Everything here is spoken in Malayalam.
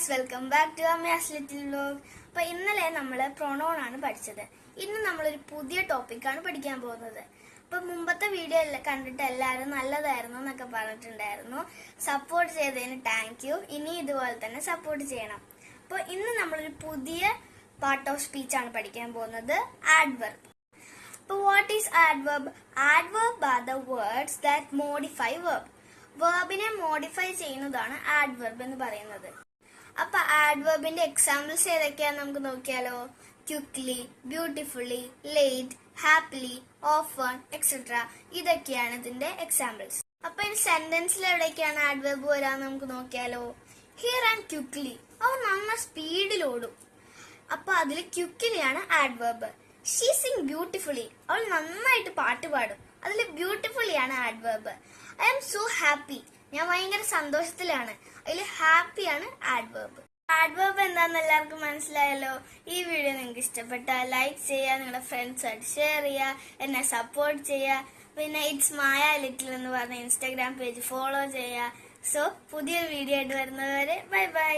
ഗൈസ്, വെൽക്കം ബാക്ക് ടു അമ്മയാസ് ലിറ്റിൽ വ്ലോഗ്. അപ്പൊ ഇന്നലെ നമ്മള് പ്രൊണൗൺ ആണ് പഠിച്ചത്. ഇന്ന് നമ്മളൊരു പുതിയ ടോപ്പിക്കാണ് പഠിക്കാൻ പോകുന്നത്. അപ്പൊ മുമ്പത്തെ വീഡിയോ കണ്ടിട്ട് എല്ലാവരും നല്ലതായിരുന്നു എന്നൊക്കെ പറഞ്ഞിട്ടുണ്ടായിരുന്നു. സപ്പോർട്ട് ചെയ്തതിന് താങ്ക് യു. ഇനി ഇതുപോലെ തന്നെ സപ്പോർട്ട് ചെയ്യണം. അപ്പൊ ഇന്ന് നമ്മളൊരു പുതിയ പാർട്ട് ഓഫ് സ്പീച്ച് ആണ് പഠിക്കാൻ പോകുന്നത്, ആഡ്വർബ്. അപ്പൊ what is adverb? Adverb are the words that modify verb. വെർബിനെ മോഡിഫൈ ചെയ്യുന്നതാണ് ആഡ്വർബ് എന്ന് പറയുന്നത്. അപ്പൊ ആഡ്വർബിന്റെ എക്സാമ്പിൾസ് ഏതൊക്കെയാന്ന് നമുക്ക് നോക്കിയാലോ. Quickly, beautifully, late, happily, often, etcetera. ഇതൊക്കെയാണ് ഇതിന്റെ എക്സാമ്പിൾസ്. അപ്പൊ ഈ സെന്റൻസിൽ എവിടേക്കാണ് ആഡ്വർബ് വരാന്ന് നമുക്ക് നോക്കിയാലോ. ഹിയർ ആൻഡ് ക്വിക്ലി, അവൻ നന്ന സ്പീഡിൽ ഓടും. അപ്പൊ അതിൽ ക്വിക്ലിയാണ് ആഡ്വർബ്. ഷീ സിംഗ് ബ്യൂട്ടിഫുള്ളി, അവൾ നന്നായിട്ട് പാട്ട് പാടും. അതിൽ ബ്യൂട്ടിഫുള്ളി ആണ് adverb. I am so happy, ഞാൻ ഭയങ്കര സന്തോഷത്തിലാണ്. അതിൽ ഹാപ്പിയാണ് ആഡ്വർബ്. ആഡ്വർബ് എന്താണെന്ന് എല്ലാവർക്കും മനസ്സിലായല്ലോ. ഈ വീഡിയോ നിങ്ങൾക്ക് ഇഷ്ടപ്പെട്ടാൽ ലൈക്ക് ചെയ്യുക, നിങ്ങളുടെ ഫ്രണ്ട്സായിട്ട് ഷെയർ ചെയ്യുക, എന്നെ സപ്പോർട്ട് ചെയ്യുക. പിന്നെ ഇറ്റ്സ് മായ ലിറ്റിൽ എന്ന് പറഞ്ഞ ഇൻസ്റ്റാഗ്രാം പേജ് ഫോളോ ചെയ്യുക. സോ പുതിയ വീഡിയോ ആയിട്ട് വരുന്നവരെ ബൈ ബൈ.